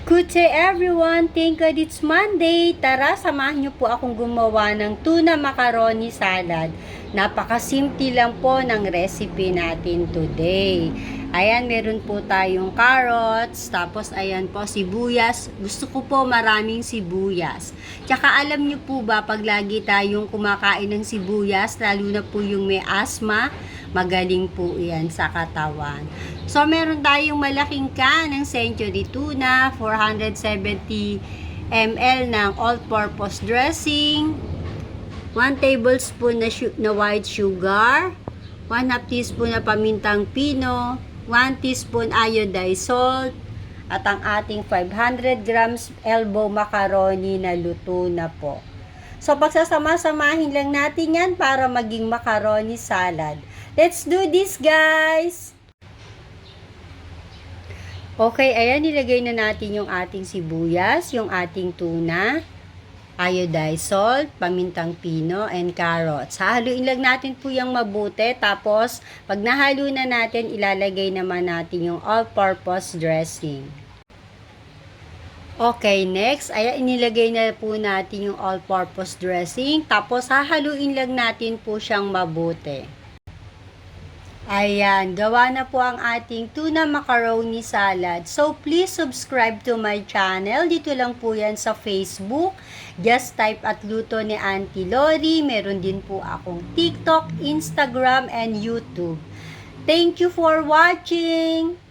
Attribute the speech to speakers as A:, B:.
A: Good day everyone! Thank God it's Monday! Tara, samahan niyo po akong gumawa ng tuna macaroni salad. Napakasimple lang po ng recipe natin today. Ayan, meron po tayong carrots, tapos ayan po sibuyas. Gusto ko po maraming sibuyas. Tsaka alam niyo po ba, pag lagi tayong kumakain ng sibuyas, lalo na po yung may asthma, magaling po yan sa katawan. So, meron tayong malaking can ng Century Tuna, 470 ml ng all-purpose dressing, 1 tablespoon na white sugar, 1/2 teaspoon na pamintang pino, 1 teaspoon iodized salt, at ang ating 500 grams elbow macaroni na luto na po. So, pagsasama-samahin lang natin yan para maging macaroni salad. Let's do this, guys! Okay, ayan, nilagay na natin yung ating sibuyas, yung ating tuna, iodized salt, pamintang pino, and carrots. Haluin lang natin po yung mabuti. Tapos, pag nahalo na natin, ilalagay naman natin yung all-purpose dressing. Okay, next, ayan, inilagay na po natin yung all-purpose dressing. Tapos, hahaluin lang natin po siyang mabuti. Ayan, gawa na po ang ating tuna macaroni salad. So, please subscribe to my channel. Dito lang po yan sa Facebook. Just type at luto ni Auntie Lori. Meron din po akong TikTok, Instagram, and YouTube. Thank you for watching!